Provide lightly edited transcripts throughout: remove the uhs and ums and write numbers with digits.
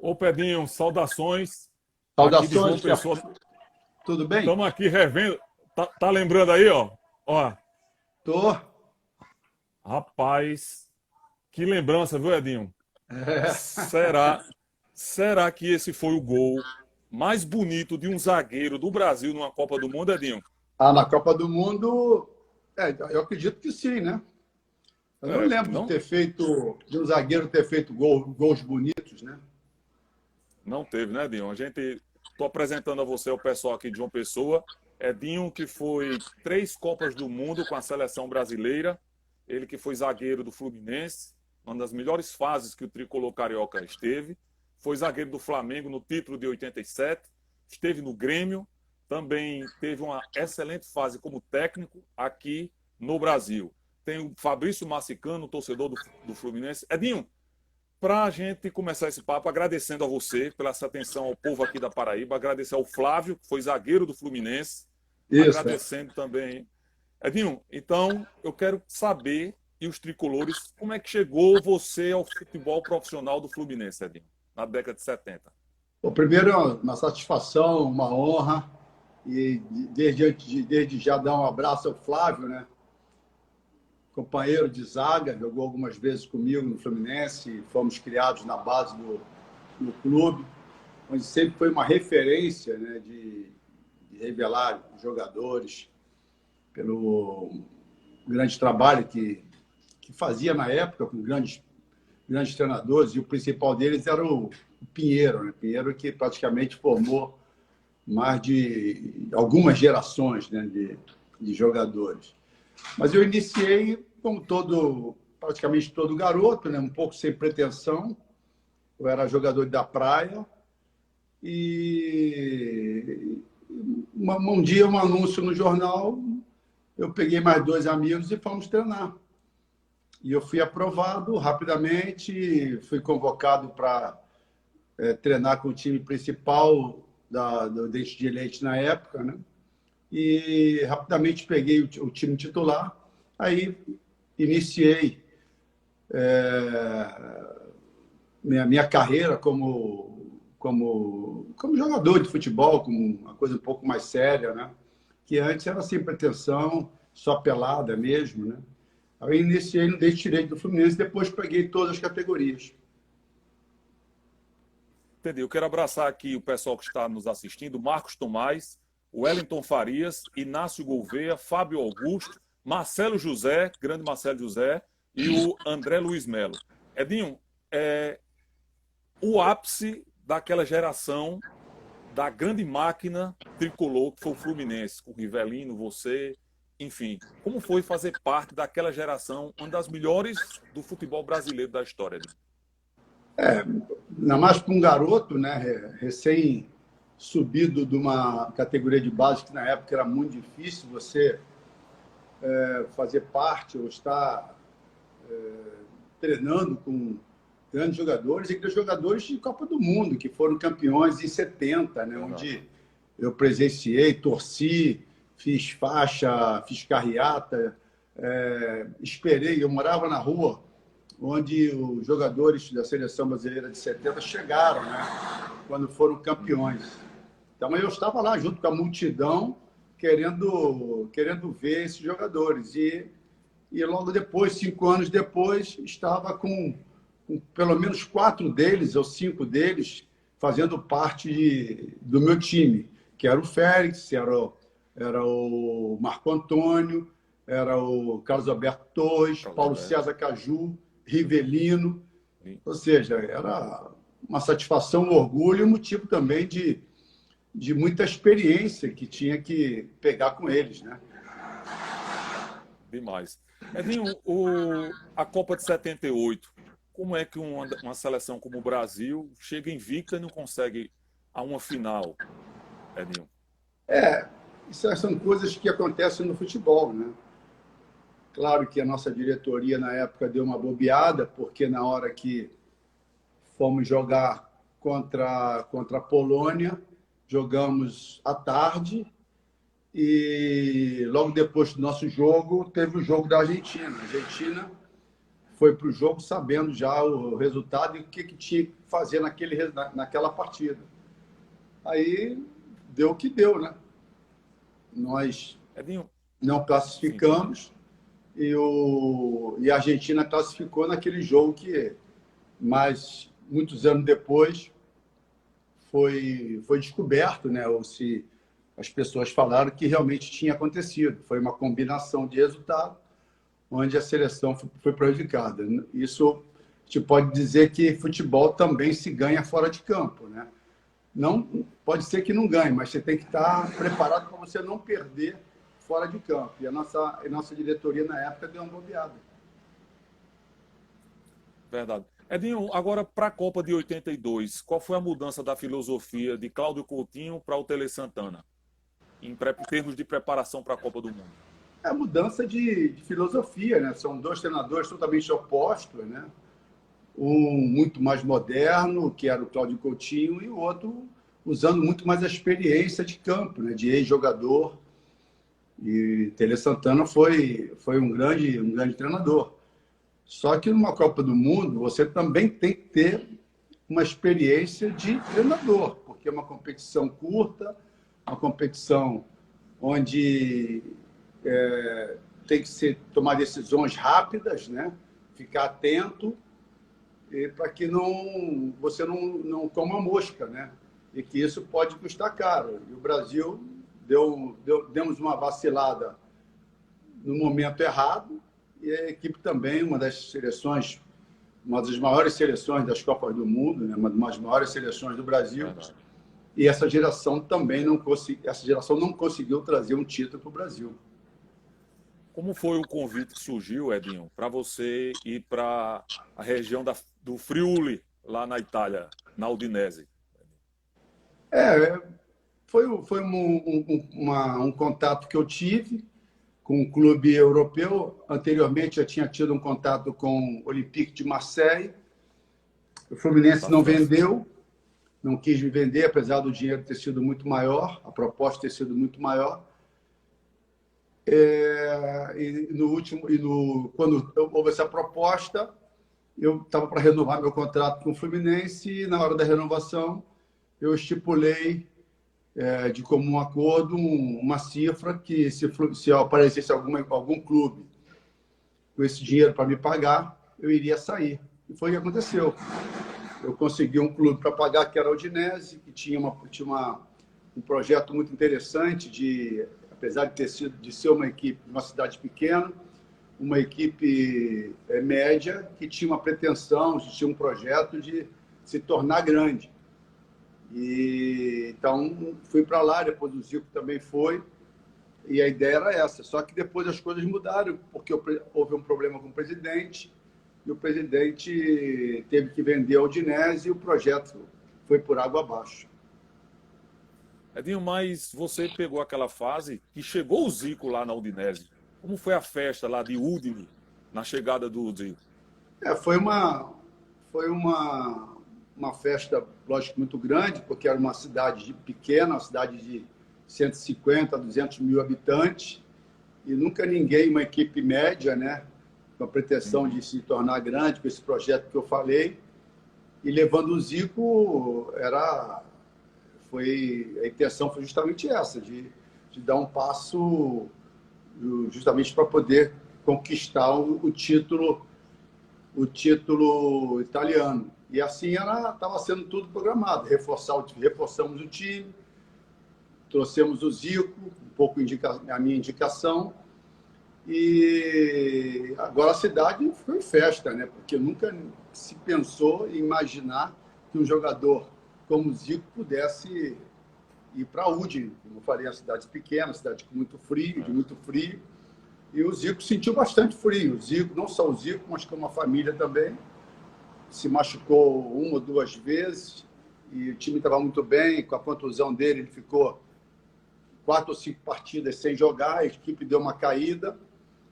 Ô Pedrinho, saudações aqui de João Saudações, Pessoa. tudo bem? Estamos aqui revendo. Tá lembrando aí, ó? Ó, Tô. rapaz, que lembrança, viu, Edinho? É. Será, será que esse foi o gol mais bonito de um zagueiro do Brasil numa Copa do Mundo, Edinho? Na Copa do Mundo, eu acredito que sim, né? Eu não lembro de Não, ter feito, de um zagueiro ter feito gols bonitos, né? não teve, né, Edinho? Tô apresentando a você o pessoal aqui de João Pessoa. Edinho, que foi 3 Copas do Mundo com a seleção brasileira. Ele que foi zagueiro do Fluminense, uma das melhores fases que o tricolor carioca esteve. Foi zagueiro do Flamengo no título de 87. Esteve no Grêmio. Também teve uma excelente fase como técnico aqui no Brasil. Tem o Fabrício Massicano, torcedor do Fluminense. Edinho, para a gente começar esse papo, agradecendo a você pela essa atenção ao povo aqui da Paraíba, agradecer ao Flávio, que foi zagueiro do Fluminense, Isso. agradecendo também. Edinho, então eu quero saber, e os tricolores, como é que chegou você ao futebol profissional do Fluminense, Edinho, na década de 70? O primeiro é uma satisfação, uma honra, e desde já dar um abraço ao Flávio, né? Companheiro de zaga, jogou algumas vezes comigo no Fluminense, fomos criados na base do clube, onde sempre foi uma referência, né, de revelar jogadores pelo grande trabalho que fazia na época com grandes treinadores, e o principal deles era o Pinheiro, né? Pinheiro, que praticamente formou mais de algumas gerações, né, de jogadores. Mas eu iniciei como praticamente todo garoto, né, um pouco sem pretensão. Eu era jogador da praia e um dia um anúncio no jornal, eu peguei mais 2 amigos e fomos treinar. E eu fui aprovado rapidamente, fui convocado para treinar com o time principal do Dente de Leite na época, né? E rapidamente peguei o time titular, aí iniciei minha carreira como jogador de futebol, como uma coisa um pouco mais séria, né? Que antes era sem pretensão, só pelada mesmo, né? Aí iniciei no Dente Direito do Fluminense, depois peguei todas as categorias. Entendi. Eu quero abraçar aqui o pessoal que está nos assistindo, Marcos Tomás, Wellington Farias, Inácio Gouveia, Fábio Augusto, Marcelo José, grande Marcelo José, e o André Luiz Melo. Edinho, o ápice daquela geração da grande máquina tricolor que foi o Fluminense, com o Rivelino, você, enfim. Como foi fazer parte daquela geração, uma das melhores do futebol brasileiro da história, Edinho? Ainda mais para um garoto, né, recém subido de uma categoria de base que na época era muito difícil você fazer parte ou estar treinando com grandes jogadores, e aqueles jogadores de Copa do Mundo, que foram campeões em 70, né, onde eu presenciei, torci, fiz faixa, fiz carreata, esperei, eu morava na rua onde os jogadores da seleção brasileira de 70 chegaram, né, quando foram campeões. Então eu estava lá junto com a multidão, querendo ver esses jogadores. E logo depois, 5 anos depois, estava com pelo menos 4 deles, ou 5 deles, fazendo parte do meu time, que era o Félix, era o Marco Antônio, era o Carlos Alberto Torres, Paulo César Caju, Rivelino. Ou seja, era uma satisfação, um orgulho e um motivo também de muita experiência que tinha que pegar com eles, né? Demais. Edinho, a Copa de 78, como é que uma seleção como o Brasil chega invicta e não consegue a uma final, Edinho? Isso são coisas que acontecem no futebol, né? Claro que a nossa diretoria, na época, deu uma bobeada, porque na hora que fomos jogar contra a Polônia, jogamos à tarde, e logo depois do nosso jogo, teve o jogo da Argentina. A Argentina foi para o jogo sabendo já o resultado e o que tinha que fazer naquela partida. Aí deu o que deu, né? Nós Edinho, não sim, classificamos e a Argentina classificou naquele jogo que, mais muitos anos depois, foi descoberto, né? Ou se as pessoas falaram que realmente tinha acontecido. Foi uma combinação de resultado onde a seleção foi prejudicada. Isso te pode dizer que futebol também se ganha fora de campo, né? Não, pode ser que não ganhe, mas você tem que estar preparado para você não perder fora de campo. E a nossa diretoria, na época, deu uma bobeada. verdade. Edinho, agora para a Copa de 82, qual foi a mudança da filosofia de Cláudio Coutinho para o Tele Santana, em termos de preparação para a Copa do Mundo? É a mudança de filosofia, né? São dois treinadores totalmente opostos, né? Um muito mais moderno, que era o Cláudio Coutinho, e o outro usando muito mais a experiência de campo, né? De ex-jogador. E Tele Santana foi um grande treinador. Só que numa Copa do Mundo, você também tem que ter uma experiência de treinador, porque é uma competição curta, uma competição onde tem que tomar decisões rápidas, né? Ficar atento para que você não coma mosca, né? E que isso pode custar caro. E o Brasil demos uma vacilada no momento errado, e a equipe também, uma das maiores seleções das Copas do Mundo, né? Uma das maiores seleções do Brasil. Verdade. E essa geração também não conseguiu trazer um título para o Brasil. Como foi o convite que surgiu, Edinho, para você ir para a região do Friuli, lá na Itália, na Udinese? Foi um contato que eu tive com um clube europeu. Anteriormente, eu tinha tido um contato com o Olympique de Marseille. O Fluminense Da não França. vendeu, não quis me vender, apesar do dinheiro ter sido muito maior, a proposta ter sido muito maior. Quando houve essa proposta, eu estava para renovar meu contrato com o Fluminense e, na hora da renovação, eu estipulei de comum acordo uma cifra que, se aparecesse algum clube com esse dinheiro para me pagar, eu iria sair. E foi o que aconteceu. Eu consegui um clube para pagar, que era a Udinese, que tinha um projeto muito interessante, apesar de ser uma equipe de uma cidade pequena, uma equipe média, que tinha uma pretensão, tinha um projeto de se tornar grande. Então, fui para lá, depois o Zico também foi, e a ideia era essa. Só que depois as coisas mudaram, porque houve um problema com o presidente, e o presidente teve que vender a Udinese e o projeto foi por água abaixo. Edinho, mas você pegou aquela fase que chegou o Zico lá na Udinese. Como foi a festa lá de Udine, na chegada do Zico? Foi uma festa, lógico, muito grande, porque era uma cidade pequena, uma cidade de 150 a 200 mil habitantes, e nunca uma equipe média, né, com a pretensão de se tornar grande, com esse projeto que eu falei, e levando o Zico, a intenção foi justamente essa, de dar um passo justamente para poder conquistar o título italiano. E assim estava sendo tudo programado. Reforçamos o time, trouxemos o Zico, um pouco a minha indicação, e agora a cidade foi em festa, né? Porque nunca se pensou em imaginar que um jogador como o Zico pudesse ir para a Udine. Como eu falei, a cidade pequena, cidade de muito frio, e o Zico sentiu bastante frio. O Zico, não só o Zico, mas como a família também, se machucou 1 ou 2 vezes, e o time estava muito bem. Com a contusão dele, ele ficou 4 ou 5 partidas sem jogar, a equipe deu uma caída,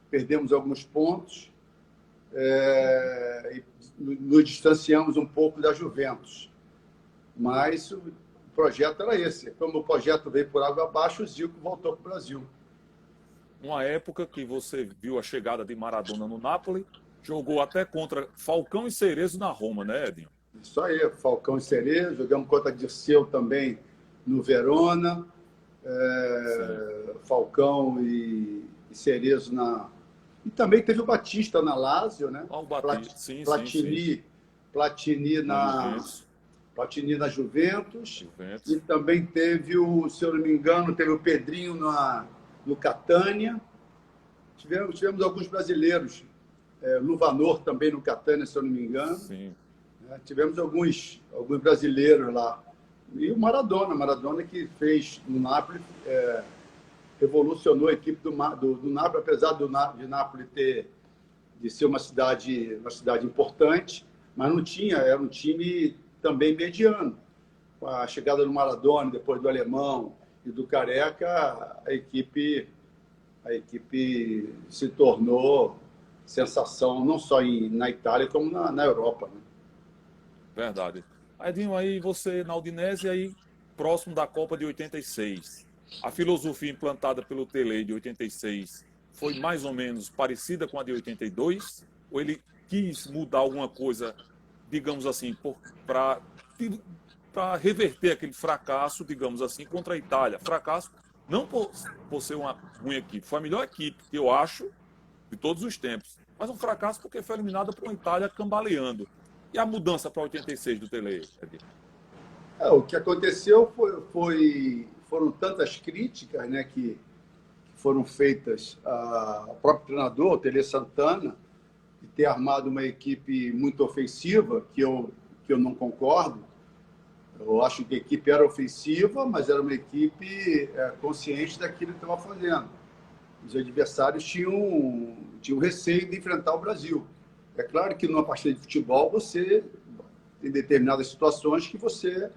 perdemos alguns pontos, e nos distanciamos um pouco da Juventus. Mas o projeto era esse. Como o projeto veio por água abaixo, o Zico voltou para o Brasil. Uma época que você viu a chegada de Maradona no Napoli Jogou até contra Falcão e Cerezo na Roma, né, Edinho? Isso aí, Falcão e Cerezo. Jogamos contra Dirceu também no Verona. Sim. Falcão e Cerezo na... E também teve o Batista na Lazio, né? Ó, o Batista. Sim, sim, sim. Platini, Platini Na na, Juventus. Platini na Juventus. E Juventus. também teve se eu não me engano, teve o Pedrinho no Catania. Tivemos alguns brasileiros. Luvanor também no Catania, se eu não me engano. Sim. Tivemos alguns brasileiros lá. E o Maradona que fez no Napoli, revolucionou a equipe do Napoli, apesar de Napoli de ser uma cidade importante, mas não tinha, era um time também mediano. Com a chegada do Maradona, depois do Alemão e do Careca, a equipe se tornou sensação não só na Itália, como na Europa, né? Verdade. Edinho, aí você na Udinese, aí próximo da Copa de 86. A filosofia implantada pelo Tele de 86 foi mais ou menos parecida com a de 82? Ou ele quis mudar alguma coisa, digamos assim, para reverter aquele fracasso, digamos assim, contra a Itália? Fracasso não por ser uma ruim equipe, foi a melhor equipe que eu acho de todos os tempos, mas um fracasso porque foi eliminada por uma Itália cambaleando. E a mudança para 86 do Tele? O que aconteceu foram tantas críticas, né, que foram feitas ao próprio treinador, o Tele Santana, de ter armado uma equipe muito ofensiva, que eu não concordo. Eu acho que a equipe era ofensiva, mas era uma equipe consciente daquilo que estava fazendo. Os adversários tinham receio de enfrentar o Brasil. É claro que numa partida de futebol você tem determinadas situações que você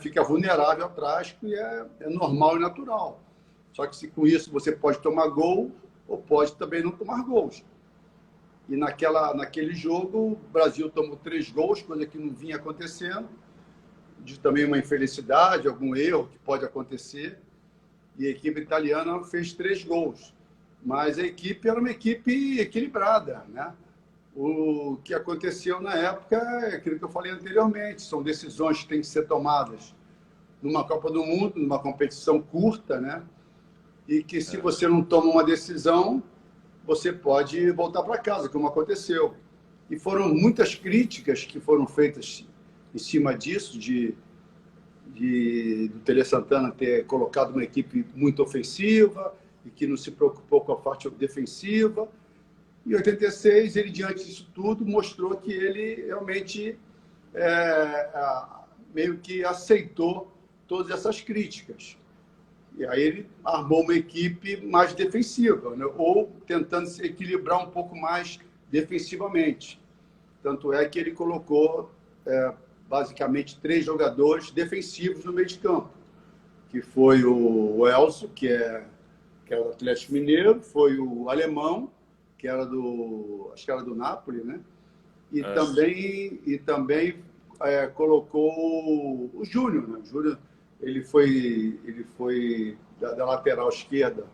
fica vulnerável ao trágico e é normal e natural. Só que com isso você pode tomar gol ou pode também não tomar gols. E naquele jogo o Brasil tomou 3 gols, coisa que não vinha acontecendo, de também uma infelicidade, algum erro que pode acontecer. E a equipe italiana fez 3 gols. Mas a equipe era uma equipe equilibrada, né? O que aconteceu na época é aquilo que eu falei anteriormente, são decisões que têm que ser tomadas numa Copa do Mundo, numa competição curta, né? E que se você não toma uma decisão, você pode voltar para casa, como aconteceu. E foram muitas críticas que foram feitas em cima disso, do Tele Santana ter colocado uma equipe muito ofensiva e que não se preocupou com a parte defensiva. Em 86, ele, diante disso tudo, mostrou que ele realmente meio que aceitou todas essas críticas. E aí ele armou uma equipe mais defensiva, né? Ou tentando se equilibrar um pouco mais defensivamente. Tanto é que ele colocou basicamente 3 jogadores defensivos no meio de campo, que foi o Elcio, que era do Atlético Mineiro, foi o Alemão, que era acho que era do Napoli, né? E também colocou o Júnior, né? O Júnior, ele foi da lateral esquerda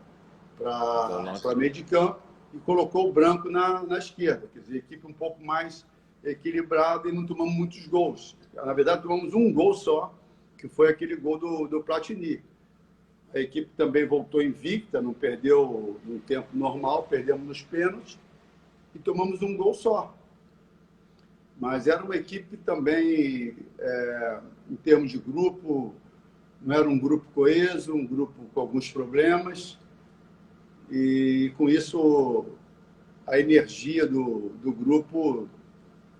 para meio de campo e colocou o Branco na esquerda. Quer dizer, equipe um pouco mais equilibrada e não tomamos muitos gols. Na verdade, tomamos um gol só, que foi aquele gol do Platini. A equipe também voltou invicta, não perdeu no tempo normal, perdemos nos pênaltis e tomamos um gol só. Mas era uma equipe também, em termos de grupo, não era um grupo coeso, um grupo com alguns problemas. E com isso, a energia do grupo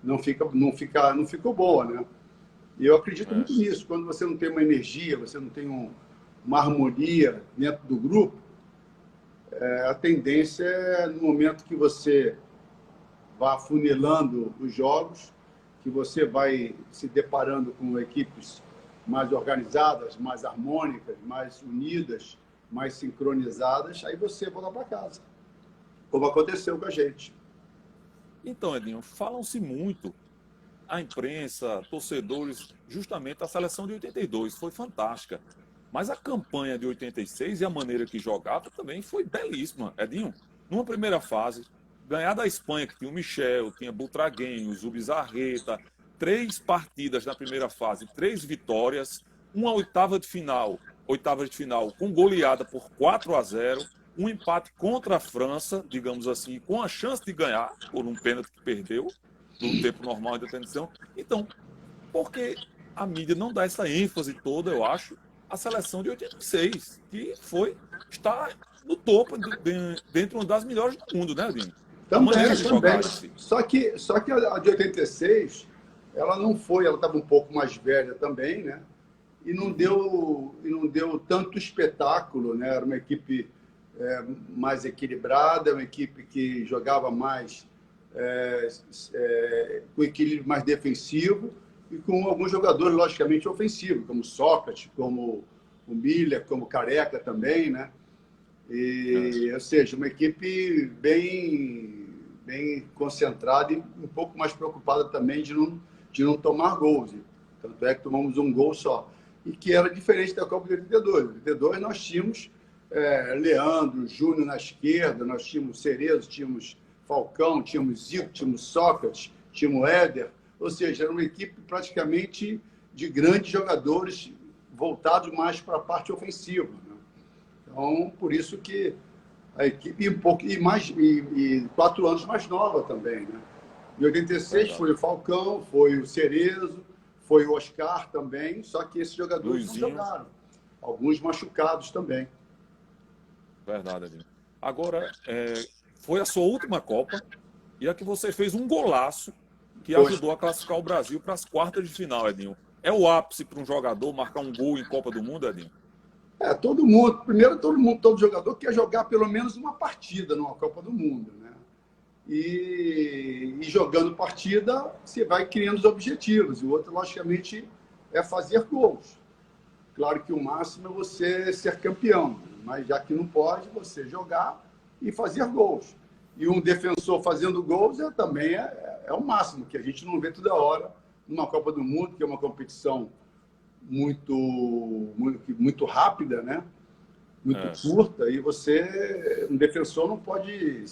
não ficou boa, né? E eu acredito muito nisso. Quando você não tem uma energia, você não tem uma harmonia dentro do grupo, a tendência é, no momento que você vai afunilando os jogos, que você vai se deparando com equipes mais organizadas, mais harmônicas, mais unidas, mais sincronizadas, aí você volta para casa, como aconteceu com a gente. Então, Edinho, falam-se muito, a imprensa, torcedores, justamente a seleção de 82 foi fantástica. Mas a campanha de 86 e a maneira que jogava também foi belíssima. Edinho, numa primeira fase, ganhar da Espanha, que tinha o Michel, tinha Butragueño, o Zubizarreta, 3 partidas na primeira fase, 3 vitórias, uma oitava de final com goleada por 4-0, um empate contra a França, digamos assim, com a chance de ganhar, por um pênalti que perdeu, no tempo normal de detenção. Então, por que a mídia não dá essa ênfase toda, eu acho, à seleção de 86, que está no topo, dentro uma das melhores do mundo, né, Dinho? Também. Só que a de 86, ela não foi, ela estava um pouco mais velha também, né? E não deu tanto espetáculo, né? Era uma equipe mais equilibrada, uma equipe que jogava mais com equilíbrio mais defensivo e com alguns jogadores, logicamente, ofensivos, como Sócrates, como o Miller, como o Careca também, né? Ou seja, uma equipe bem concentrada e um pouco mais preocupada também de não tomar gols. Tanto é que tomamos um gol só. E que era diferente da Copa de 82. Em 82 nós tínhamos Leandro, Júnior na esquerda, nós tínhamos Cerezo, tínhamos Falcão, tínhamos Zico, tínhamos Sócrates, tínhamos Éder. Ou seja, era uma equipe praticamente de grandes jogadores voltados mais para a parte ofensiva, né? Então, por isso que a equipe e 4 anos mais nova também, né? Em 86 foi o Falcão, foi o Cerezo, foi o Oscar também, só que esses jogadores não jogaram. Alguns machucados também. Verdade, Edinho. Agora, foi a sua última Copa e a que você fez um golaço que ajudou a classificar o Brasil para as quartas de final, Edinho. É o ápice para um jogador marcar um gol em Copa do Mundo, Edinho? Todo mundo. Primeiro, todo jogador quer jogar pelo menos uma partida numa Copa do Mundo, né? E jogando partida, você vai criando os objetivos. E o outro, logicamente, é fazer gols. Claro que o máximo é você ser campeão, mas já que não pode, você jogar e fazer gols. E um defensor fazendo gols também é o máximo, que a gente não vê toda hora numa Copa do Mundo, que é uma competição muito rápida, né? Muito curta, e um defensor não pode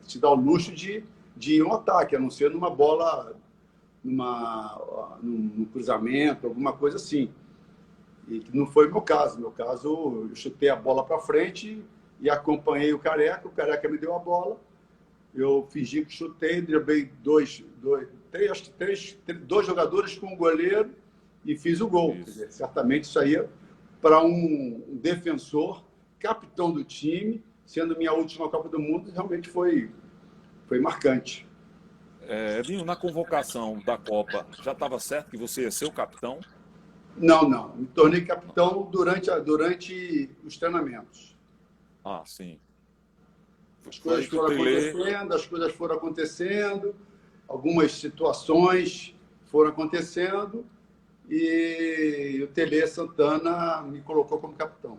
te dar o luxo de ir no ataque, a não ser numa bola, num cruzamento, alguma coisa assim. E que não foi o meu caso. No meu caso, eu chutei a bola para frente e acompanhei o Careca me deu a bola, eu fingi que chutei, driblei dois jogadores com o goleiro e fiz o gol. Quer dizer, certamente isso aí, para um defensor, capitão do time, sendo minha última Copa do Mundo, realmente foi marcante. Edinho, na convocação da Copa, já estava certo que você ia ser o capitão? Não. Me tornei capitão durante os treinamentos. Ah, sim. As coisas foram acontecendo, algumas situações foram acontecendo e o Tele Santana me colocou como capitão.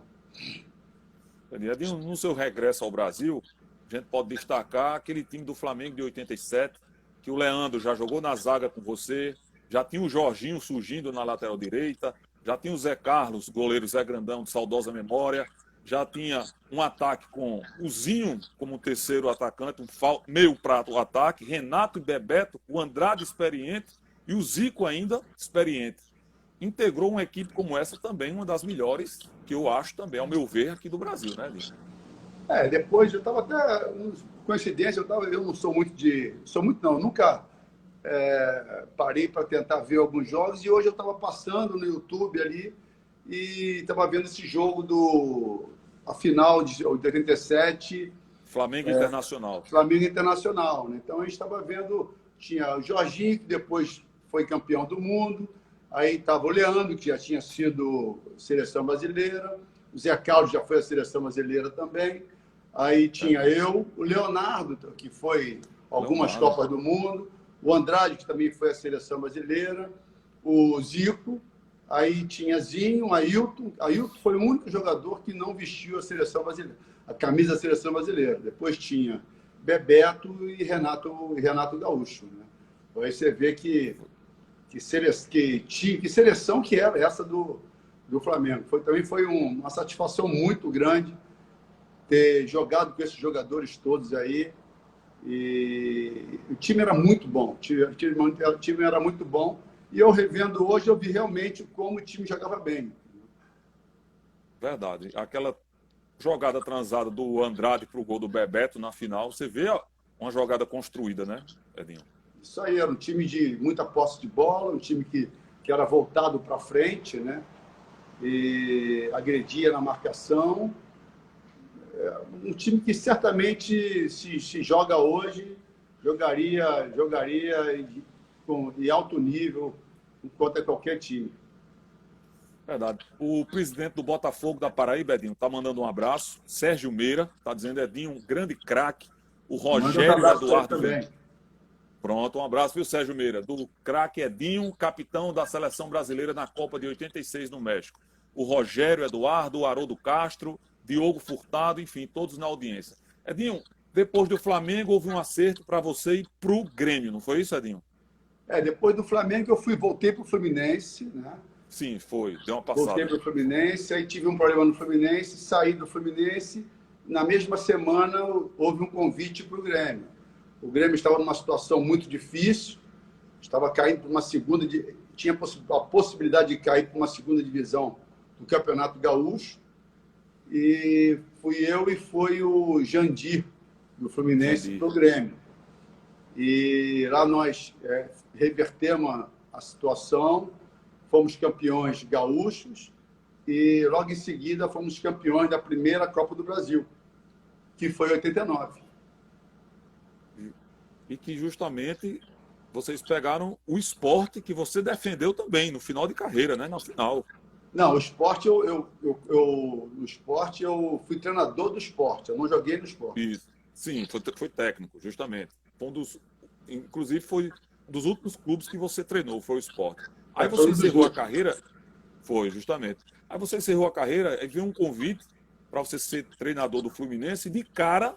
Edinho, no seu regresso ao Brasil, a gente pode destacar aquele time do Flamengo de 87, que o Leandro já jogou na zaga com você, já tinha o Jorginho surgindo na lateral direita, já tinha o Zé Carlos, goleiro Zé Grandão, de saudosa memória, já tinha um ataque com o Zinho como terceiro atacante, meio prato ataque, Renato e Bebeto, o Andrade experiente e o Zico ainda experiente. Integrou uma equipe como essa também, uma das melhores, que eu acho também, ao meu ver, aqui do Brasil, né, Lino? Depois eu estava até, coincidência, eu não sou muito nunca parei para tentar ver alguns jogos e hoje eu estava passando no YouTube ali e estava vendo esse jogo a final de 87. Flamengo Internacional. Flamengo Internacional, né? Então a gente estava vendo, tinha o Jorginho, que depois foi campeão do mundo, aí estava o Leandro, que já tinha sido seleção brasileira, o Zé Carlos já foi a seleção brasileira também, aí tinha eu, o Leonardo, que foi algumas Copas do Mundo, o Andrade, que também foi a seleção brasileira, o Zico, aí tinha Zinho, Ailton. Ailton foi o único jogador que não vestiu a seleção brasileira, a camisa da seleção brasileira. Depois tinha Bebeto e Renato Gaúcho, né? Então aí você vê que seleção que era essa do Flamengo. Também foi uma satisfação muito grande ter jogado com esses jogadores todos aí. E o time era muito bom, o time era muito bom. E eu revendo hoje, eu vi realmente como o time jogava bem. Verdade. Aquela jogada transada do Andrade para o gol do Bebeto na final, você vê uma jogada construída, né, Edinho? Isso aí, era um time de muita posse de bola, um time que era voltado para frente, né? E agredia na marcação. Um time que certamente, se joga hoje, jogaria em alto nível contra qualquer time. Verdade. O presidente do Botafogo da Paraíba, Edinho, tá mandando um abraço. Sérgio Meira, tá dizendo, Edinho, um grande craque. O Manda um Rogério abraço Eduardo também. Pronto, um abraço, viu, Sérgio Meira? Do craque Edinho, capitão da seleção brasileira na Copa de 86 no México. O Rogério Eduardo, o Haroldo Castro, Diogo Furtado, enfim, todos na audiência. Edinho, depois do Flamengo houve um acerto para você ir pro Grêmio, não foi isso, Edinho? Depois do Flamengo voltei para o Fluminense, né? Sim, foi, deu uma Voltei passada. para o Fluminense, aí tive um problema no Fluminense, saí do Fluminense. Na mesma semana houve um convite para o Grêmio. O Grêmio estava numa situação muito difícil, estava caindo para uma segunda, tinha a possibilidade de cair para uma segunda divisão do Campeonato Gaúcho. E fui eu e foi o Jandir, do Fluminense, para o Grêmio. E lá nós revertemos a situação, fomos campeões gaúchos e logo em seguida fomos campeões da primeira Copa do Brasil, que foi em 89. E que justamente vocês pegaram o esporte que você defendeu também no final de carreira, né? Na final. Não, o esporte, no esporte eu fui treinador do esporte, eu não joguei no esporte. Isso. Sim, foi técnico, justamente. Inclusive foi dos últimos clubes que você treinou, foi o esporte. Aí você encerrou a carreira, foi, justamente. Aí você encerrou a carreira e veio um convite para você ser treinador do Fluminense e de cara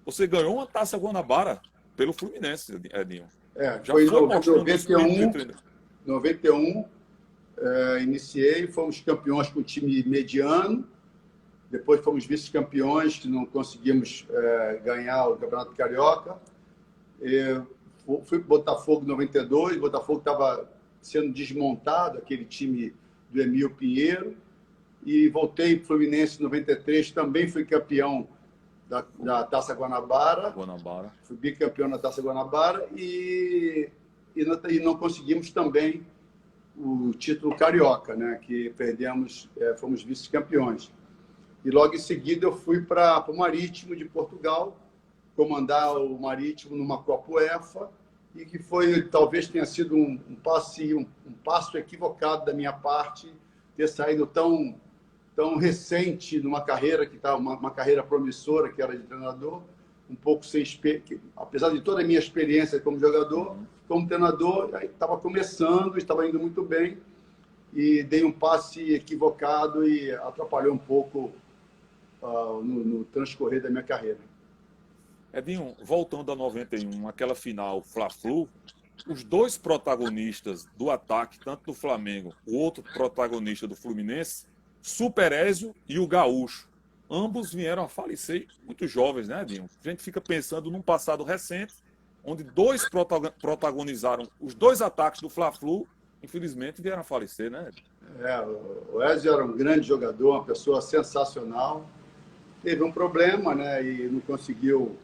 você ganhou uma Taça Guanabara pelo Fluminense, Edinho. Já foi em 91, 91 iniciei, fomos campeões com o time mediano, depois fomos vice-campeões, que não conseguimos ganhar o Campeonato Carioca. Fui para o Botafogo em 92, o Botafogo estava sendo desmontado, aquele time do Emílio Pinheiro, e voltei para o Fluminense em 93, também fui campeão da Taça Guanabara. Fui bicampeão na Taça Guanabara e não conseguimos também o título carioca, né? Que perdemos, fomos vice-campeões. E logo em seguida eu fui para o Marítimo de Portugal, comandar o Marítimo numa Copa UEFA, e que talvez tenha sido um passo equivocado da minha parte ter saído tão recente numa carreira que estava uma carreira promissora, que era de treinador, um pouco sem apesar de toda a minha experiência como jogador, como treinador, estava começando, estava indo muito bem e dei um passe equivocado e atrapalhou um pouco no transcorrer da minha carreira. Edinho, voltando a 91, aquela final Fla-Flu, os dois protagonistas do ataque, tanto do Flamengo, o outro protagonista do Fluminense, Super Ézio e o Gaúcho. Ambos vieram a falecer muito jovens, né, Edinho? A gente fica pensando num passado recente, onde dois protagonizaram os dois ataques do Fla-Flu, infelizmente vieram a falecer, né? O Ézio era um grande jogador, uma pessoa sensacional. Teve um problema, né, e não conseguiu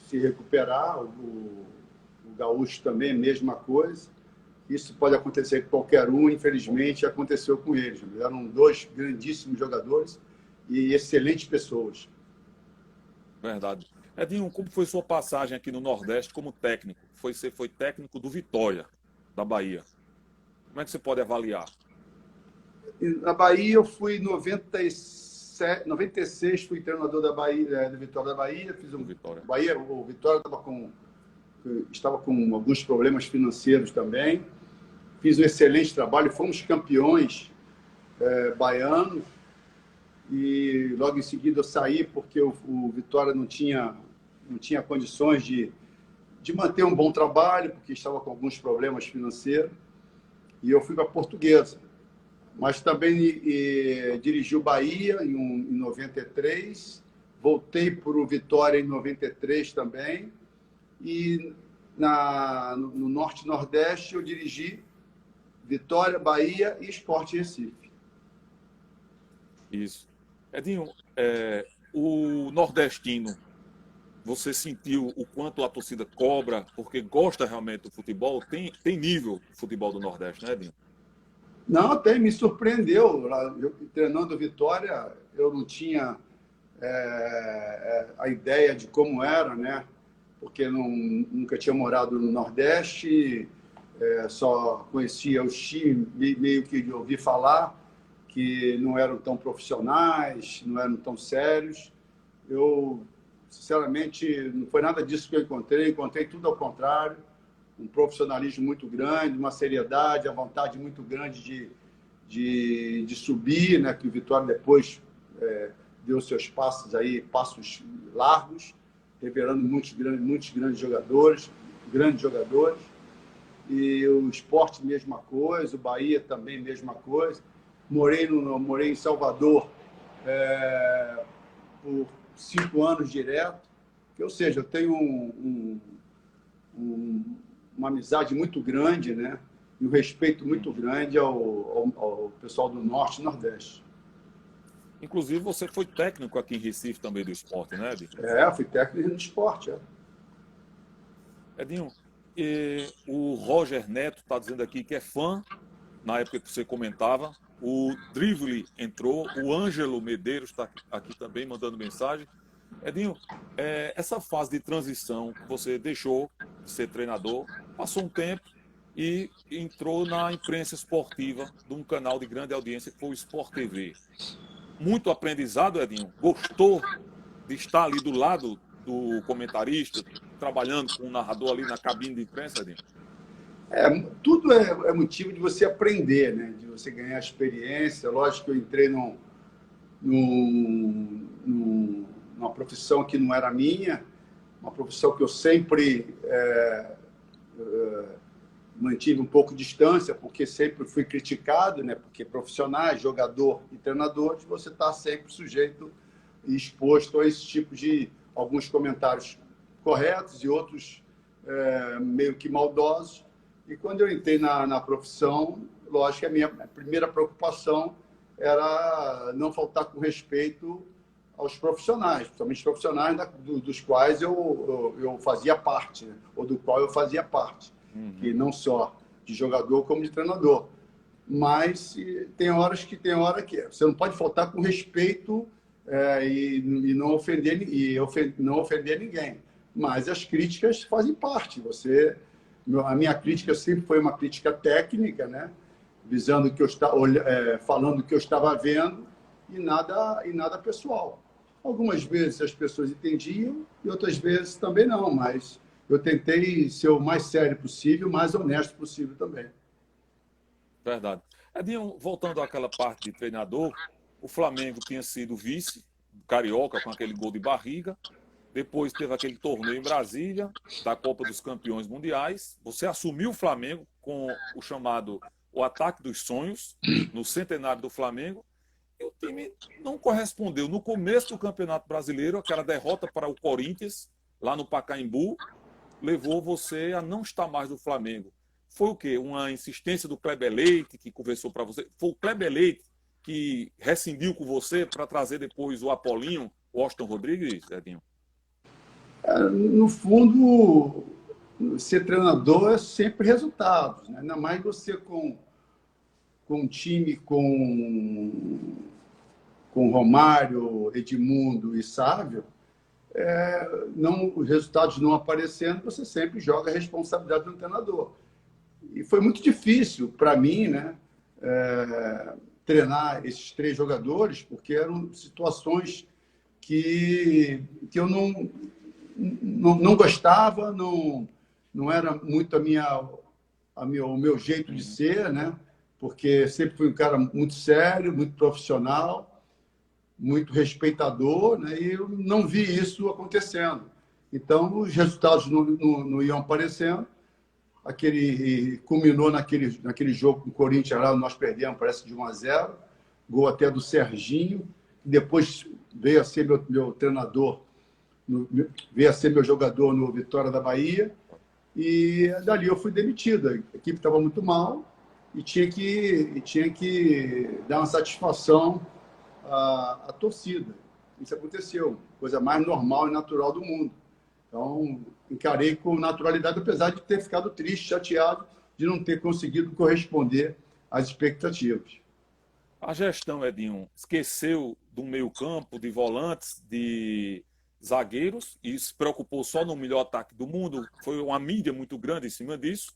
se recuperar. O Gaúcho também, mesma coisa. Isso pode acontecer com qualquer um, infelizmente aconteceu com eles. Eram dois grandíssimos jogadores e excelentes pessoas. Verdade. Edinho, como foi sua passagem aqui no Nordeste como técnico? Você foi técnico do Vitória, da Bahia. Como é que você pode avaliar? Na Bahia eu fui em 96, fui treinador da Bahia, do Vitória da Bahia. Fiz Vitória. O Vitória estava com alguns problemas financeiros também. Fiz um excelente trabalho, fomos campeões baianos e logo em seguida eu saí porque o Vitória não tinha condições de manter um bom trabalho, porque estava com alguns problemas financeiros, e eu fui para a Portuguesa. Mas também dirigi o Bahia em 93, voltei para o Vitória em 93 também, e no Norte e Nordeste eu dirigi Vitória, Bahia e Sport Recife. Isso. Edinho, o nordestino, você sentiu o quanto a torcida cobra, porque gosta realmente do futebol? Tem nível o futebol do Nordeste, né, Edinho? Não, até me surpreendeu. Eu, treinando Vitória, eu não tinha a ideia de como era, né? Porque nunca tinha morado no Nordeste, só conhecia os times, meio que de ouvir falar, que não eram tão profissionais, não eram tão sérios. Eu, sinceramente, não foi nada disso que eu encontrei tudo ao contrário, um profissionalismo muito grande, uma seriedade, a vontade muito grande de subir, né? Que o Vitória depois deu seus passos largos, revelando muitos grandes jogadores, e o Sport, mesma coisa, o Bahia também, mesma coisa. Morei em Salvador por 5 anos direto, ou seja, eu tenho uma amizade muito grande, né? E um respeito muito grande ao pessoal do Norte e Nordeste. Inclusive, você foi técnico aqui em Recife também do Sport, né, Edinho? Fui técnico no Sport. Edinho, o Roger Neto está dizendo aqui que é fã, na época que você comentava. O Drivoli entrou, o Ângelo Medeiros está aqui também mandando mensagem. Edinho, essa fase de transição que você deixou de ser treinador, passou um tempo e entrou na imprensa esportiva de um canal de grande audiência que foi o Sport TV. Muito aprendizado, Edinho? Gostou de estar ali do lado do comentarista, trabalhando com o narrador ali na cabine de imprensa, Edinho? Tudo é motivo de você aprender, né? De você ganhar experiência. Lógico que eu entrei numa profissão que não era minha, uma profissão que eu sempre mantive um pouco de distância, porque sempre fui criticado, né? Porque profissionais, jogador e treinador, você está sempre sujeito e exposto a esse tipo de alguns comentários corretos e outros meio que maldosos. E quando eu entrei na profissão, lógico que a minha primeira preocupação era não faltar com respeito aos profissionais, principalmente profissionais dos quais eu fazia parte, né? Ou do qual eu fazia parte. E não só de jogador como de treinador. Mas tem hora que você não pode faltar com respeito e não ofender ninguém. Mas as críticas fazem parte. A minha crítica sempre foi uma crítica técnica, né? Visando que falando o que eu estava vendo e nada pessoal. Algumas vezes as pessoas entendiam e outras vezes também não, mas eu tentei ser o mais sério possível, o mais honesto possível também. Verdade. Edinho, voltando àquela parte de treinador, o Flamengo tinha sido vice, carioca, com aquele gol de barriga. Depois teve aquele torneio em Brasília, da Copa dos Campeões Mundiais. Você assumiu o Flamengo com o chamado o Ataque dos Sonhos, no centenário do Flamengo. E o time não correspondeu. No começo do Campeonato Brasileiro, aquela derrota para o Corinthians, lá no Pacaembu, levou você a não estar mais no Flamengo. Foi o quê? Uma insistência do Kleber Leite, que conversou para você? Foi o Kleber Leite que rescindiu com você para trazer depois o Apolinho, o Austin Rodrigues, Edinho? No fundo, ser treinador é sempre resultados, né? Ainda mais você com um time com Romário, Edmundo e Sávio, os resultados não aparecendo, você sempre joga a responsabilidade do treinador. E foi muito difícil para mim, né, treinar esses 3 jogadores, porque eram situações que eu não gostava, não era muito o meu jeito de ser, né? Porque sempre fui um cara muito sério, muito profissional, muito respeitador, né? E eu não vi isso acontecendo. Então, os resultados não iam aparecendo. Culminou naquele jogo com o Corinthians, lá nós perdemos, parece, de 1-0, gol até do Serginho, que depois veio a ser meu treinador veio a ser meu jogador no Vitória da Bahia, e dali eu fui demitido. A equipe estava muito mal e tinha que dar uma satisfação à torcida. Isso aconteceu, coisa mais normal e natural do mundo. Então, encarei com naturalidade, apesar de ter ficado triste, chateado de não ter conseguido corresponder às expectativas. A gestão, Edinho, esqueceu do meio-campo, de volantes, de zagueiros e se preocupou só no melhor ataque do mundo. Foi uma mídia muito grande em cima disso.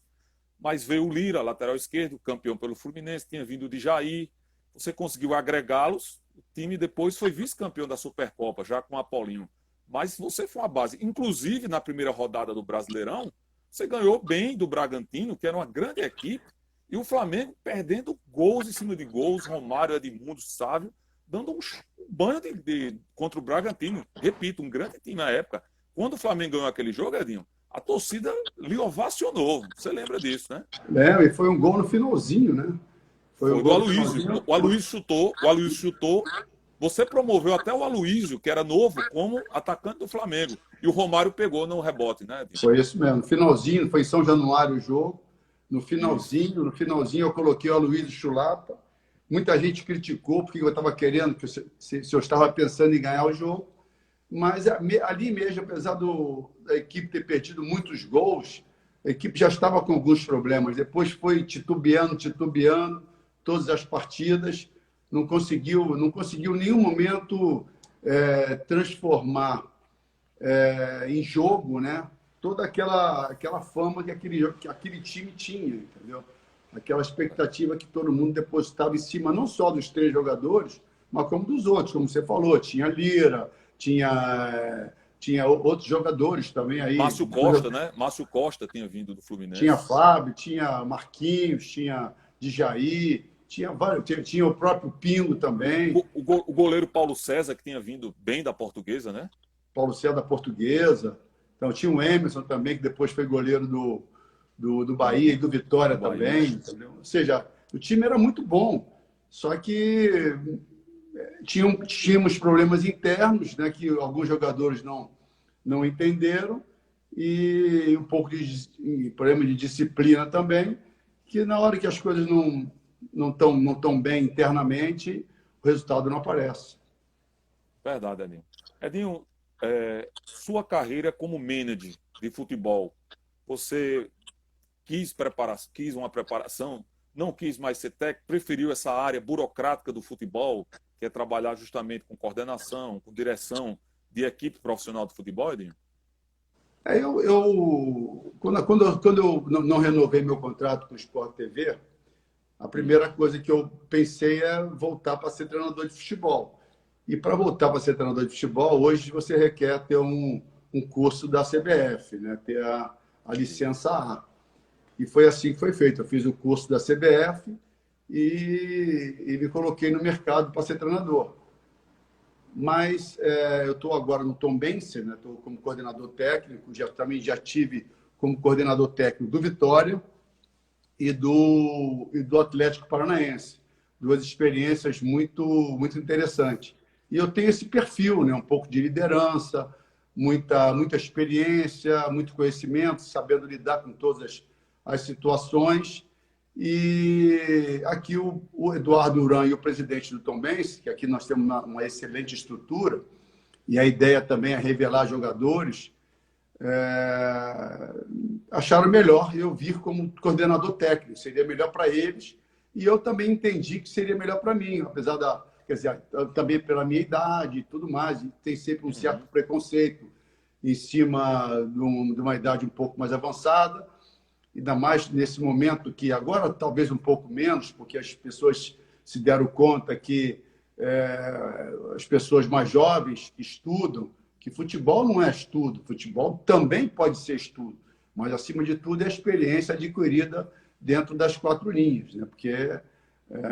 Mas veio o Lira, lateral esquerdo, campeão pelo Fluminense, tinha vindo de Jair. Você conseguiu agregá-los. O time depois foi vice-campeão da Supercopa, já com o Apolinho. Mas você foi uma base. Inclusive, na primeira rodada do Brasileirão, você ganhou bem do Bragantino, que era uma grande equipe, e o Flamengo perdendo gols em cima de gols, Romário, Edmundo, Sávio, dando um banho contra o Bragantino. Repito, um grande time na época. Quando o Flamengo ganhou aquele jogo, Edinho, a torcida lhe ovacionou. Você lembra disso, né? E foi um gol no finalzinho, né? Foi do Aloísio. O Aloísio chutou. Você promoveu até o Aloísio, que era novo, como atacante do Flamengo. E o Romário pegou no rebote, né, Edinho? Foi isso mesmo. No finalzinho, foi em São Januário o jogo. No finalzinho eu coloquei o Aloísio Chulapa. Muita gente criticou porque eu estava querendo, se eu estava pensando em ganhar o jogo. Mas ali mesmo, apesar da equipe ter perdido muitos gols, a equipe já estava com alguns problemas. Depois foi titubeando, todas as partidas. Não conseguiu em nenhum momento transformar em jogo, né, toda aquela fama que aquele time tinha, entendeu? Aquela expectativa que todo mundo depositava em cima, não só dos 3 jogadores, mas como dos outros, como você falou. Tinha Lira, tinha outros jogadores também aí. Márcio Costa, né? Márcio Costa tinha vindo do Fluminense. Tinha Fábio, tinha Marquinhos, tinha Djair, tinha vários, tinha o próprio Pingo também. O goleiro Paulo César, que tinha vindo bem da Portuguesa, né? Paulo César da Portuguesa. Então tinha o Emerson também, que depois foi goleiro do Bahia e do Vitória também. Entendeu? Ou seja, o time era muito bom, só que tínhamos problemas internos, né, que alguns jogadores não entenderam, e um pouco de problema de disciplina também, que na hora que as coisas não estão bem internamente, o resultado não aparece. Verdade, Edinho. Edinho, sua carreira como manager de futebol, você quis uma preparação, não quis mais ser técnico, preferiu essa área burocrática do futebol, que é trabalhar justamente com coordenação, com direção de equipe profissional de futebol, Edinho? Quando eu não renovei meu contrato com o Sport TV, a primeira coisa que eu pensei é voltar para ser treinador de futebol. E para voltar para ser treinador de futebol, hoje você requer ter um curso da CBF, né? Ter a licença A. E foi assim que foi feito. Eu fiz o curso da CBF e me coloquei no mercado para ser treinador. Mas eu estou agora no Tombense, né? Estou como coordenador técnico, também já tive como coordenador técnico do Vitória e do Atlético Paranaense. 2 experiências muito interessantes. E eu tenho esse perfil, né? Um pouco de liderança, muita experiência, muito conhecimento, sabendo lidar com todas as situações. E aqui o Eduardo Uran e o presidente do Tombense, que aqui nós temos uma excelente estrutura, e a ideia também é revelar jogadores, acharam melhor eu vir como coordenador técnico. Seria melhor para eles, e eu também entendi que seria melhor para mim, apesar também pela minha idade e tudo mais, e tem sempre um certo preconceito em cima de uma idade um pouco mais avançada, ainda mais nesse momento que agora talvez um pouco menos, porque as pessoas se deram conta que as pessoas mais jovens estudam, que futebol não é estudo, futebol também pode ser estudo, mas acima de tudo é a experiência adquirida dentro das 4 linhas, né? Porque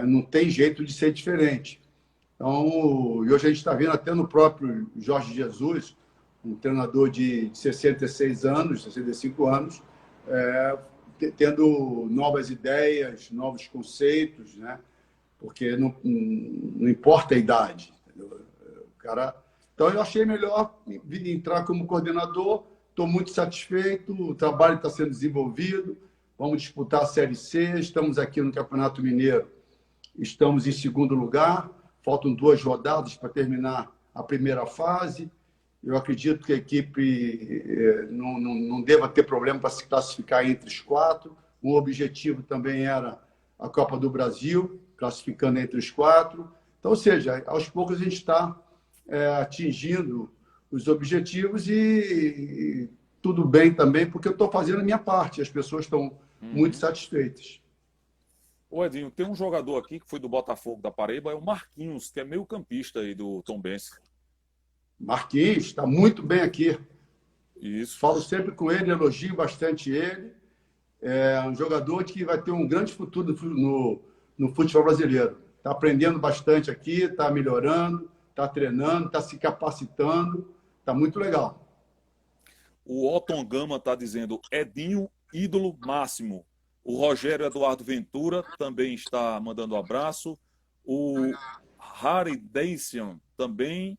não tem jeito de ser diferente. Então, e hoje a gente está vendo até no próprio Jorge Jesus, um treinador de 66 anos, 65 anos, tendo novas ideias, novos conceitos, né? Porque não importa a idade. Entendeu? O cara Então, eu achei melhor entrar como coordenador. Estou muito satisfeito, o trabalho está sendo desenvolvido. Vamos disputar a Série C. Estamos aqui no Campeonato Mineiro. Estamos em segundo lugar. Faltam 2 rodadas para terminar a primeira fase. Eu acredito que a equipe não deva ter problema para se classificar entre os 4. O objetivo também era a Copa do Brasil, classificando entre os 4. Então, ou seja, aos poucos a gente está atingindo os objetivos e tudo bem também, porque eu estou fazendo a minha parte. As pessoas estão muito satisfeitas. Ô Edinho, tem um jogador aqui que foi do Botafogo da Paraíba, é o Marquinhos, que é meio campista aí do Tombense. Marquinhos está muito bem aqui. Isso. Falo sempre com ele, elogio bastante ele. É um jogador que vai ter um grande futuro no futebol brasileiro. Está aprendendo bastante aqui, está melhorando, está treinando, está se capacitando. Está muito legal. O Otton Gama está dizendo, Edinho, ídolo máximo. O Rogério Eduardo Ventura também está mandando um abraço. O Harry Dacian também.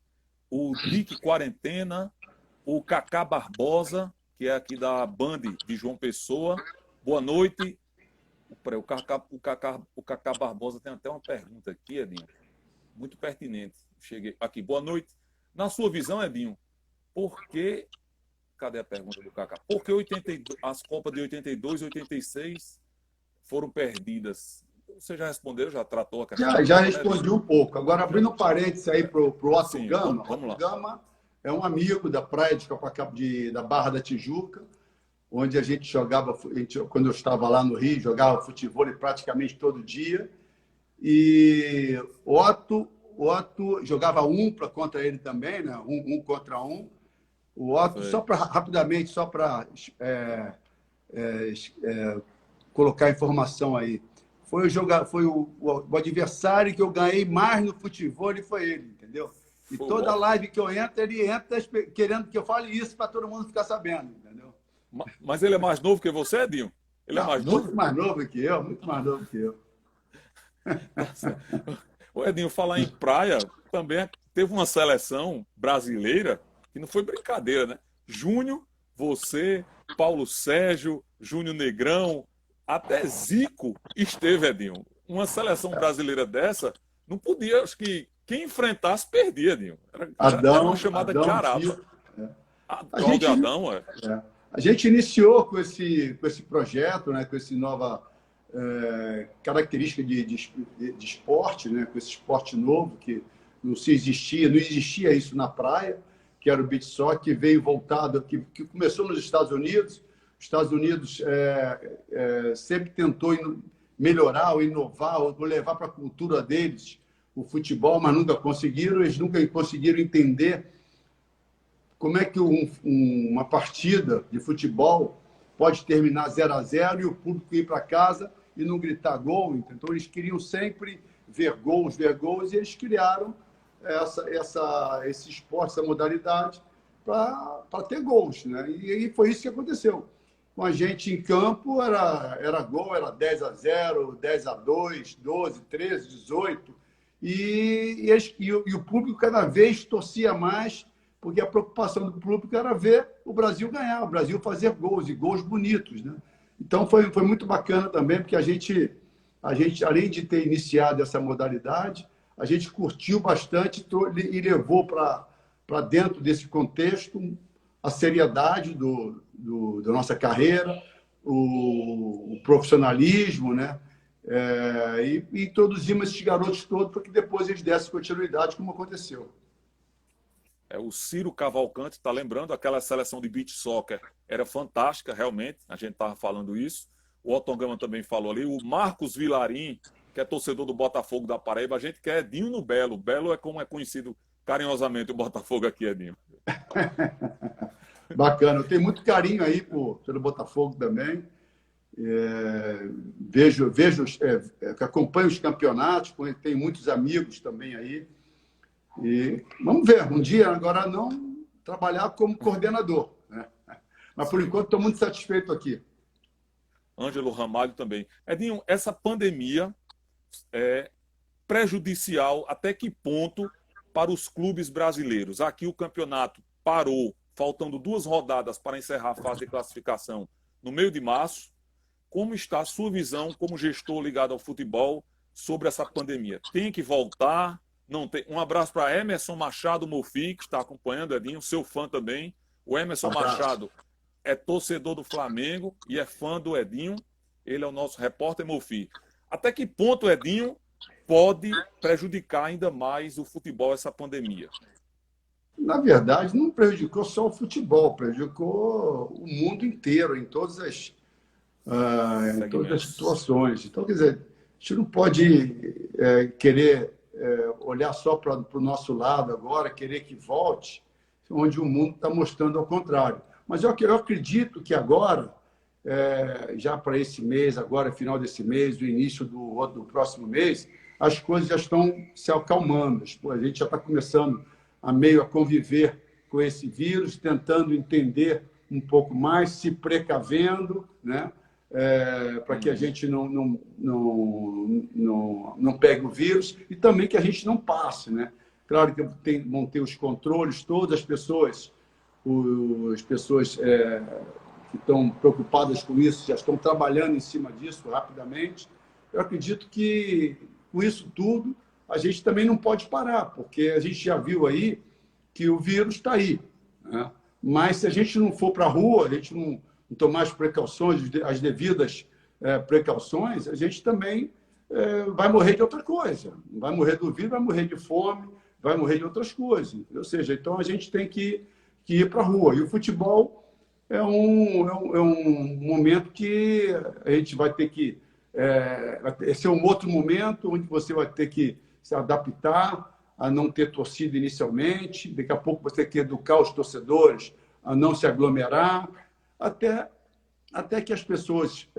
O Dick Quarentena. O Cacá Barbosa, que é aqui da Band de João Pessoa. Boa noite. Peraí, o Cacá Barbosa tem até uma pergunta aqui, Edinho. Muito pertinente. Cheguei aqui. Boa noite. Na sua visão, Edinho, por que... Cadê a pergunta do Cacá? Por que as Copas de 82 e 86 foram perdidas? Você já respondeu, já tratou a questão? Já respondi um pouco. Agora, abrindo um parênteses aí para o Otto Sim, Gama. vamos lá. Otto Gama é um amigo da praia da Barra da Tijuca, onde a gente jogava, quando eu estava lá no Rio, jogava futebol praticamente todo dia. E o Otto jogava contra ele também, né? Um contra um. O Otto, rapidamente, só para colocar informação aí, foi o adversário que eu ganhei mais no futebol e foi ele, entendeu? E toda live que eu entro, ele entra querendo que eu fale isso para todo mundo ficar sabendo, entendeu? Mas ele é mais novo que você, Edinho? Ele é mais novo? Muito mais novo que eu, muito mais novo que eu. O Edinho, falar em praia, também teve uma seleção brasileira que não foi brincadeira, né? Júnior, você, Paulo Sérgio, Júnior Negrão, até Zico esteve, Edinho. Uma seleção brasileira dessa não podia, acho que quem enfrentasse perdia, Edinho. Era uma chamada de arapa. Cláudio Adão, A gente iniciou com esse projeto, né, com essa nova característica de esporte, né, com esse esporte novo que não existia isso na praia, que era o beach soccer, que veio voltado, que começou nos Estados Unidos. Os Estados Unidos sempre tentou melhorar ou inovar, ou levar para a cultura deles o futebol, mas nunca conseguiram. Eles nunca conseguiram entender como é que uma partida de futebol pode terminar 0-0 e o público ir para casa e não gritar gol. Então, eles queriam sempre ver gols, e eles criaram esse esporte, essa modalidade, para ter gols, né? E foi isso que aconteceu. Com a gente em campo, era gol, era 10-0, 10-2, 12, 13, 18. E o público cada vez torcia mais, porque a preocupação do público era ver o Brasil ganhar, o Brasil fazer gols, e gols bonitos, né? Então, foi muito bacana também, porque a gente, além de ter iniciado essa modalidade, a gente curtiu bastante e levou para dentro desse contexto a seriedade da nossa carreira, o profissionalismo, né? E introduzimos esses garotos todos para que depois eles dessem continuidade, como aconteceu. O Ciro Cavalcante está lembrando, aquela seleção de beach soccer era fantástica, realmente, a gente estava falando isso. O Otton Gama também falou ali. O Marcos Vilarim, que é torcedor do Botafogo da Paraíba, a gente quer Edinho no Belo. Belo é como é conhecido carinhosamente o Botafogo aqui, Edinho. Bacana, eu tenho muito carinho aí pelo Botafogo também. Vejo acompanho os campeonatos, tenho muitos amigos também aí. E vamos ver, um dia, agora não trabalhar como coordenador, né? Mas por enquanto estou muito satisfeito aqui. Ângelo Ramalho também. Edinho, essa pandemia é prejudicial até que ponto para os clubes brasileiros. Aqui o campeonato parou, faltando 2 rodadas para encerrar a fase de classificação no meio de março. Como está a sua visão como gestor ligado ao futebol sobre essa pandemia? Tem que voltar? Não tem? Um abraço para Emerson Machado Mofi, que está acompanhando, Edinho, seu fã também. O Emerson Machado é torcedor do Flamengo e é fã do Edinho. Ele é o nosso repórter Mofi. Até que ponto, Edinho, pode prejudicar ainda mais o futebol essa pandemia? Na verdade, não prejudicou só o futebol, prejudicou o mundo inteiro, em todas as situações. Então, quer dizer, a gente não pode querer olhar só para o nosso lado agora, querer que volte, onde o mundo está mostrando ao contrário. Mas eu acredito que agora, já para esse mês, agora final desse mês, do início do próximo mês, as coisas já estão se acalmando. A gente já está começando a conviver com esse vírus, tentando entender um pouco mais, se precavendo, né? Para que a gente não pegue o vírus e também que a gente não passe, né? Claro que vão ter os controles, todas as pessoas que estão preocupadas com isso já estão trabalhando em cima disso rapidamente. Eu acredito que, com isso tudo, a gente também não pode parar, porque a gente já viu aí que o vírus está aí, né? Mas se a gente não for para a rua, a gente não tomar as precauções, as devidas precauções, a gente também vai morrer de outra coisa. Vai morrer do vírus, vai morrer de fome, vai morrer de outras coisas. Ou seja, então a gente tem que ir para a rua. E o futebol é um momento que a gente vai ter que... Esse é um outro momento onde você vai ter que se adaptar a não ter torcida inicialmente. Daqui a pouco você tem que educar os torcedores a não se aglomerar, até que as pessoas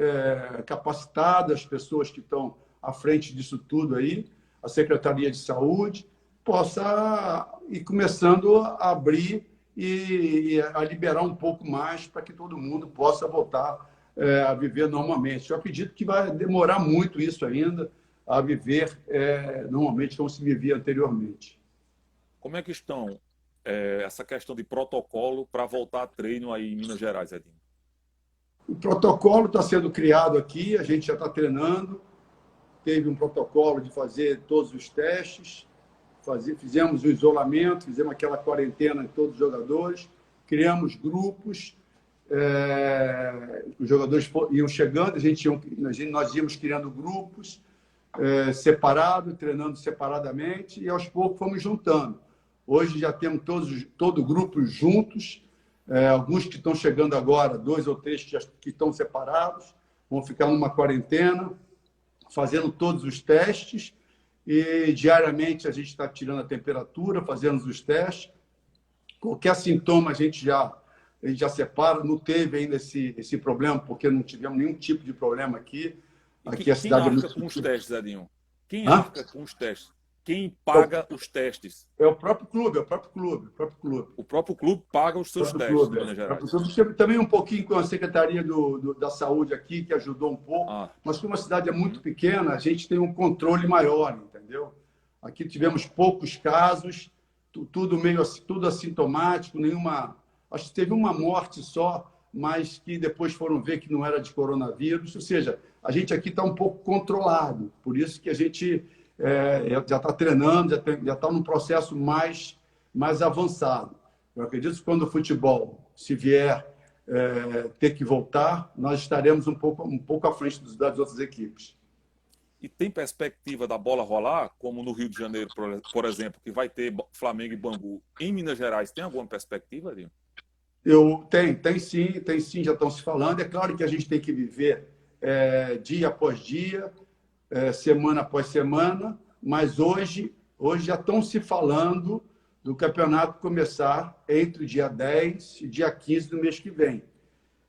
capacitadas, as pessoas que estão à frente disso tudo aí, a Secretaria de Saúde, possa ir começando a abrir e a liberar um pouco mais para que todo mundo possa voltar a viver normalmente. Eu acredito que vai demorar muito isso ainda, a viver normalmente como se vivia anteriormente. Como é que estão essa questão de protocolo para voltar a treino aí em Minas Gerais, Edinho? O protocolo está sendo criado aqui, a gente já está treinando. Teve um protocolo de fazer todos os testes, fizemos o isolamento, fizemos aquela quarentena em todos os jogadores, criamos grupos, os jogadores iam chegando, nós íamos criando grupos separados, treinando separadamente, e aos poucos fomos juntando. Hoje já temos todo o grupo juntos, alguns que estão chegando agora, 2 ou 3 que estão separados, vão ficar numa quarentena, fazendo todos os testes, e diariamente a gente está tirando a temperatura, fazendo os testes. Qualquer sintoma a gente já separa, não teve ainda esse problema, porque não tivemos nenhum tipo de problema aqui. Aqui a cidade arca com os testes, Edinho? Quem arca com os testes? Quem paga os testes? É o próprio clube, O próprio clube paga os seus testes, de Minas Gerais. Também um pouquinho com a Secretaria da Saúde aqui, que ajudou um pouco. Mas como a cidade é muito pequena, a gente tem um controle maior, entendeu? Aqui tivemos poucos casos, tudo assintomático, acho que teve uma morte só, mas que depois foram ver que não era de coronavírus. Ou seja, a gente aqui está um pouco controlado. Por isso que a gente já está treinando, já está num processo mais avançado. Eu acredito que quando o futebol, se vier ter que voltar, nós estaremos um pouco à frente das outras equipes. E tem perspectiva da bola rolar, como no Rio de Janeiro, por exemplo, que vai ter Flamengo e Bangu em Minas Gerais? Tem alguma perspectiva, Adinho? Tem sim, já estão se falando. É claro que a gente tem que viver dia após dia, semana após semana, mas hoje já estão se falando do campeonato começar entre o dia 10 e dia 15 do mês que vem.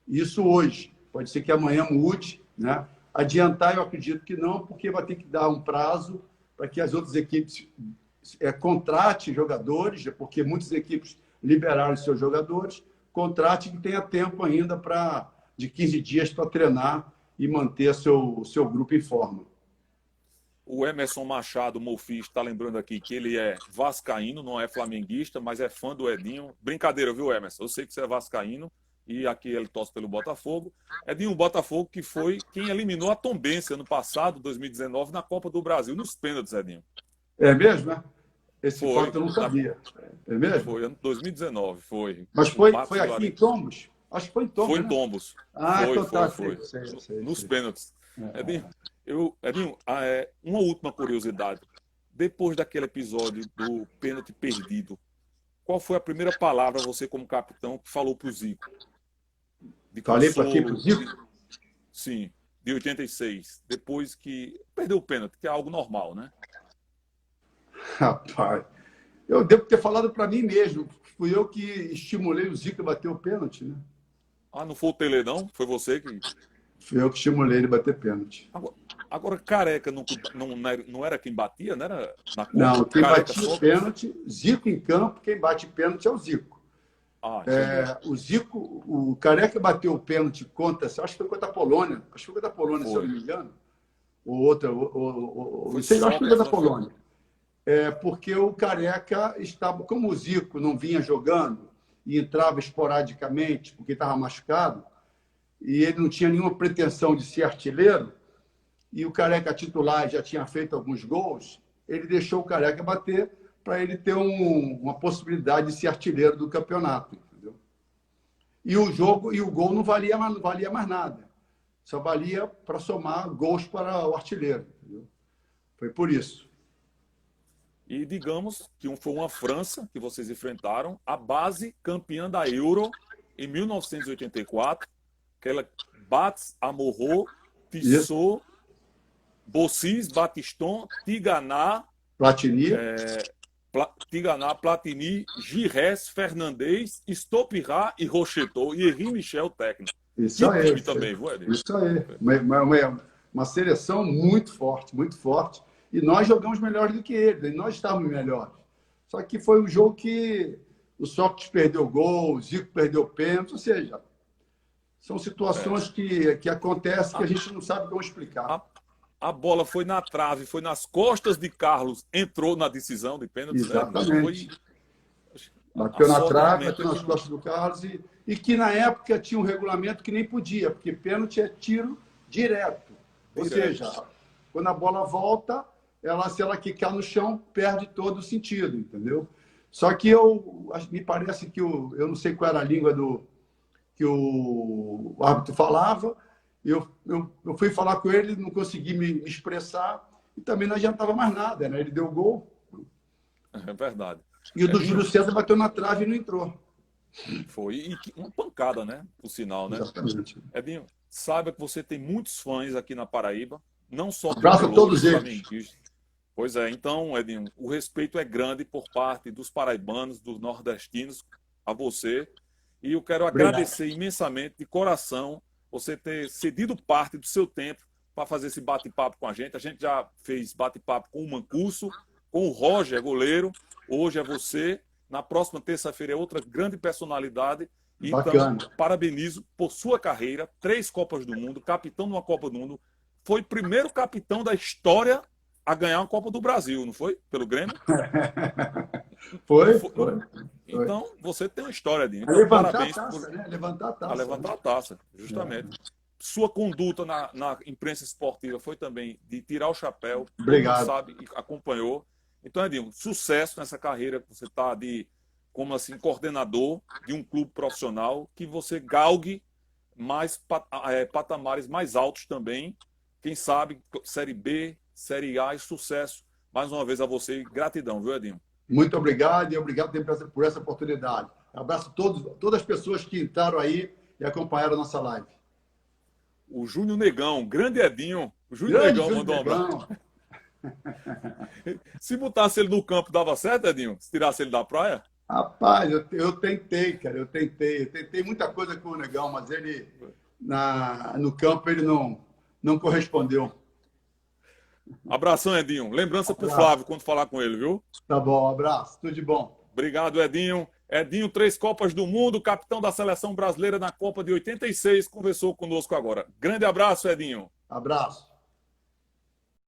Isso hoje. Pode ser que amanhã mude, né? Adiantar, eu acredito que não, porque vai ter que dar um prazo para que as outras equipes contratem jogadores, porque muitas equipes liberaram seus jogadores, contrate que tenha tempo ainda de 15 dias para treinar e manter seu grupo em forma. O Emerson Machado, Mofis, está lembrando aqui que ele é vascaíno, não é flamenguista, mas é fã do Edinho. Brincadeira, viu, Emerson? Eu sei que você é vascaíno e aqui ele torce pelo Botafogo. Edinho, o Botafogo que foi quem eliminou a Tombense ano passado, 2019, na Copa do Brasil, nos pênaltis, Edinho. É mesmo, né? Esse Foi, fato eu não sabia. É mesmo? Foi, ano 2019, foi. Mas foi aqui em Tombos? Acho que foi em Tombos, Foi em né? Tombos. Ah, Foi, então tá. foi. Sei. Nos pênaltis. Edinho, uma última curiosidade. Depois daquele episódio do pênalti perdido, qual foi a primeira palavra, você como capitão, que falou pro Zico? De Falei para quem? Pro consolo, Zico? sim, de 86. Depois que perdeu o pênalti, que é algo normal, né? Rapaz, eu devo ter falado para mim mesmo. Fui eu que estimulei o Zico a bater o pênalti, né? Ah, não foi o Tele, não? Foi você que... Fui eu que estimulei ele a bater pênalti. Agora Careca não era quem batia, não era na Copa? Não, quem Careca batia só... o pênalti, Zico em campo, quem bate pênalti é o Zico. Ah, O Zico, o Careca bateu o pênalti contra, acho que foi contra a Polônia. Acho que foi contra a Polônia, se eu não me engano. Ou outra, não sei, acho que foi contra a Polônia. Porque o Careca estava, como o Zico não vinha jogando e entrava esporadicamente, porque estava machucado, e ele não tinha nenhuma pretensão de ser artilheiro, e o Careca titular já tinha feito alguns gols, ele deixou o Careca bater para ele ter uma possibilidade de ser artilheiro do campeonato. Entendeu? E o jogo e o gol não valia mais nada. Só valia para somar gols para o artilheiro. Entendeu? Foi por isso. E digamos que foi uma França que vocês enfrentaram, a base campeã da Euro em 1984, que ela Bats, Amorô, Tissot, Bossis, Batiston, Tiganá, Platini, Platini, Giresse, Fernandes, Stopirá e Rocheteau e Henri Michel, técnico. Isso aí. Time também, viu, Edinho? Isso aí. Uma seleção muito forte, muito forte. E nós jogamos melhor do que eles, e nós estávamos melhores. Só que foi um jogo que o Sócrates perdeu o gol, o Zico perdeu o pênalti, ou seja, são situações que acontecem que a gente não sabe como explicar. A bola foi na trave, foi nas costas de Carlos, entrou na decisão de pênalti. Exatamente. Né? Bateu na trave, bateu nas costas do Carlos e que na época tinha um regulamento que nem podia, porque pênalti é tiro direto. Ou seja, quando a bola volta, se ela quicar no chão, perde todo o sentido, entendeu? Só que me parece que eu não sei qual era a língua que o árbitro falava, eu fui falar com ele, não consegui me expressar e também não adiantava mais nada, né? Ele deu o gol. É verdade. E o do Júlio César bateu na trave e não entrou. Foi. E uma pancada, né? Por sinal, né? Exatamente. Edinho, saiba que você tem muitos fãs aqui na Paraíba, não só abraço a todos eles. Pois é, então, Edinho, o respeito é grande por parte dos paraibanos, dos nordestinos, a você. E eu quero agradecer imensamente, de coração, você ter cedido parte do seu tempo para fazer esse bate-papo com a gente. A gente já fez bate-papo com o Mancuso, com o Roger, goleiro. Hoje é você. Na próxima terça-feira é outra grande personalidade. Bacana. Então, parabenizo por sua carreira. 3 Copas do Mundo, capitão de uma Copa do Mundo. Foi o primeiro capitão da história a ganhar uma Copa do Brasil, não foi? Pelo Grêmio? Foi. Então, você tem uma história, Dinho. Então, levantar a taça, né? Levantar a taça. A levantar a taça, justamente. Sua conduta na imprensa esportiva foi também de tirar o chapéu. Obrigado. Todo mundo sabe e acompanhou. Então, Edinho, sucesso nessa carreira que você está como assim, coordenador de um clube profissional, que você galgue mais patamares mais altos também. Quem sabe, Série B, Série A e sucesso. Mais uma vez a você, gratidão, viu, Edinho? Muito obrigado e obrigado por essa oportunidade. Abraço a todas as pessoas que entraram aí e acompanharam a nossa live. O Júnior Negão, grande Edinho. O Júnior Negão mandou um abraço. Se botasse ele no campo, dava certo, Edinho? Se tirasse ele da praia? Rapaz, eu tentei, cara. Eu tentei muita coisa com o Negão, mas ele, no campo, ele não correspondeu. Abração, Edinho. Lembrança pro Flávio quando falar com ele, viu? Tá bom, abraço. Tudo de bom. Obrigado, Edinho. Edinho, 3 Copas do Mundo, capitão da seleção brasileira na Copa de 86, conversou conosco agora. Grande abraço, Edinho. Abraço.